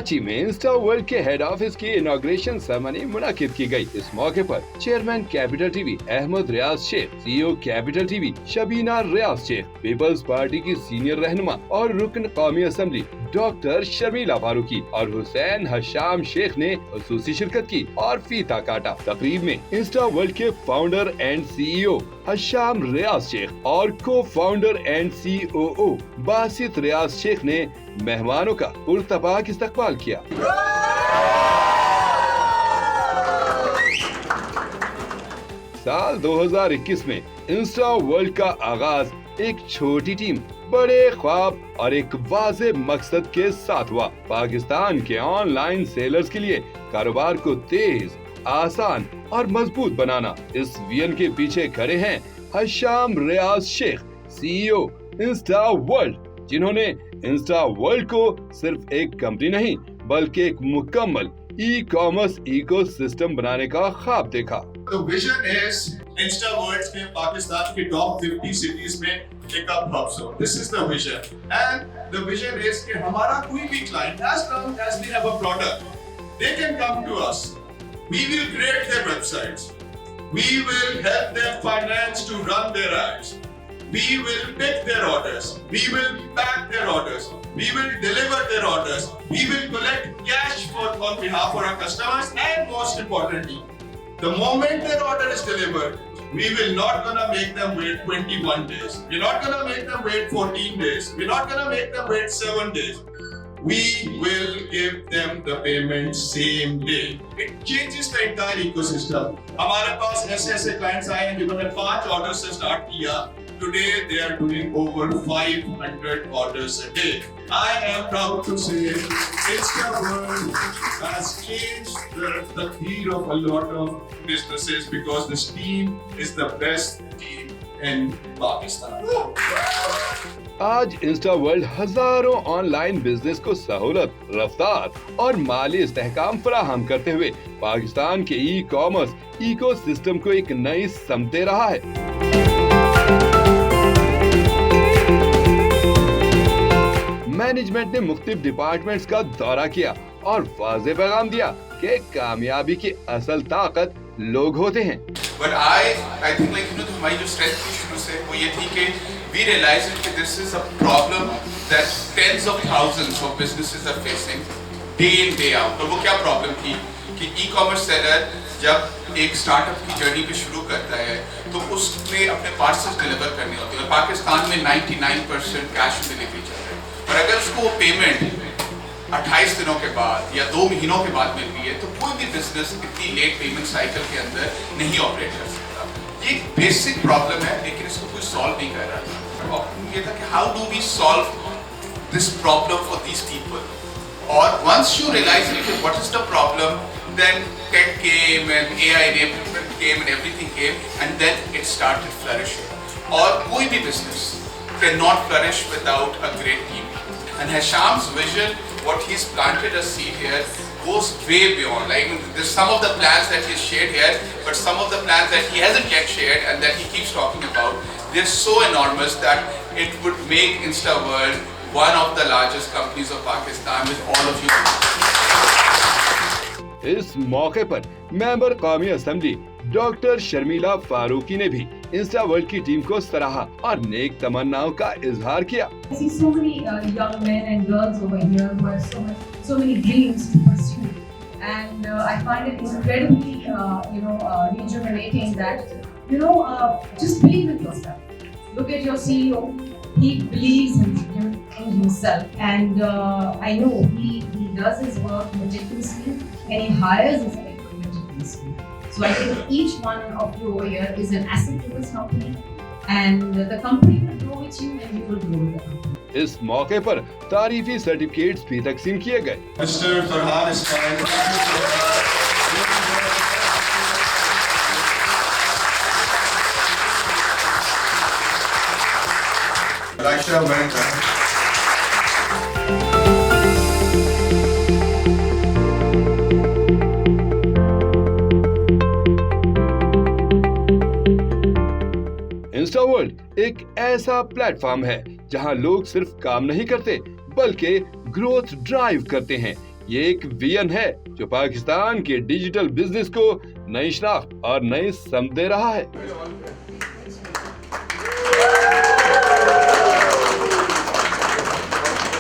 कराची में Insta World के head office की इनॉग्रेशन सेरेमनी मुनाकिद की गई। इस मौके पर chairman Capital TV Ahmed Riaz Sheikh, CEO Capital TV Shabina Riaz Sheikh, Peoples Party की सीनियर रहनुमा और रुकन कौमी असेंबली डॉक्टर शर्मिला फारूकी और हुसैन हशाम शेख ने खुसूसी शिरकत की और फीता काटा। तकरीब में इंस्टा वर्ल्ड के फाउंडर एंड सीईओ हशाम रियाज शेख और को फाउंडर एंड सीओओ बासित रियाज शेख ने मेहमानों का पुरतपाक इस्तकबाल किया। साल 2021 में इंस्टा वर्ल्ड का आगाज एक छोटी टीम, बड़े ख्वाब और एक वाज़े मकसद के साथ हुआ। पाकिस्तान के ऑनलाइन सेलर्स के लिए कारोबार को तेज, आसान और मजबूत बनाना। इस विजन के पीछे खड़े हैं हशाम रियाज शेख, सीईओ इंस्टा वर्ल्ड, जिन्होंने इंस्टा वर्ल्ड को सिर्फ एक कंपनी नहीं बल्कि एक मुकम्मल ई कॉमर्स इकोसिस्टम बनाने का ख्वाब देखा। The vision is Insta World के पाकिस्तान के टॉप 50 सिटीज में एक हब हो। This is the vision, and the vision is कि हमारा कोई भी client, as long as we have a product, they can come to us. We will create their websites. We will help them finance to run their ads. We will pick their orders. We will pack their orders. We will deliver their orders. We will collect cash on behalf of our customers, and most importantly, the moment their order is delivered, we will not gonna make them wait 21 days. We're not gonna make them wait 14 days. We're not gonna make them wait 7 days. We will give them the payment same day. It changes the entire ecosystem. हमारे पास ऐसे clients आए हैं जिन्होंने 5 orders से start किया. Today they are doing over 500 orders a day. I am proud to say Insta World has changed the feel of a lot of businesses because this team is the best team in Pakistan. आज Insta world हजारों online business को सहूलत, रफ्तार और माली इस्तेहकाम फराहम करते हुए पाकिस्तान के ई कॉमर्स इकोसिस्टम को एक नई समत दे रहा है। मैनेजमेंट ने मुख्तलिफ डिपार्टमेंट्स का दौरा किया और वाज़ेह पैगाम दिया कि कामयाबी की असल ताकत लोग होते हैं। But I think हमारी जो स्ट्रेंथ थी शुरू से वो ये थी कि we realized that this is a problem that tens of thousands of businesses are facing day in day out। और वो क्या प्रॉब्लम थी कि ई-कॉमर्स सेलर जब एक स्टार्टअप की जर्नी पे शुरू करता है तो उसमें अपने पार्सल्स डिलीवर करने होते हैं और पाकिस्तान में 99% कैश ऑन डिलीवरी चल रहा है और अगर उसको वो पेमेंट 28 दिनों के बाद या 2 महीनों के बाद मिल रही है तो कोई भी बिजनेस इतनी लेट पेमेंट साइकिल के अंदर नहीं ऑपरेट कर सकता। ये एक बेसिक प्रॉब्लम है लेकिन इसको कोई सॉल्व नहीं कर रहा था। ये था कि how do we solve this problem for these people और once you realize what is the problem then tech came and AI enablement came and everything came and then it started flourishing. और कोई भी business cannot flourish without a great team. And Hasham's vision, what he's planted a seed here, goes way beyond. Like there's some of the plans that he's shared here, but some of the plans that he hasn't yet shared and that he keeps talking about, they're so enormous that it would make Insta World one of the largest companies of Pakistan with all of you. इस मौके पर member कौमी assembly doctor Sharmila Farooqui ने भी Insta world की team को सराहा और नेक तमन्नाओं का इजहार किया। I see so many young men and girls over here who have so many dreams to pursue, and I find it incredibly rejuvenating that just believe in yourself. Look at your CEO. He believes in himself, and I know he does his work meticulously and he hires his people meticulously. So I think each one of you over here is an asset to this company, and the company will grow with you and you will grow with the company. इस मौके पर तारीफी certificates भी तकसीम किए गए। Mr. Farhan Ismail, Aisha Mehta. Insta world एक ऐसा platform है जहां लोग सिर्फ काम नहीं करते बल्कि ग्रोथ ड्राइव करते हैं। یہ ایک ویژن ہے جو پاکستان کے ڈیجیٹل بزنس کو نئی شناخت اور نئی سمت دے رہا ہے.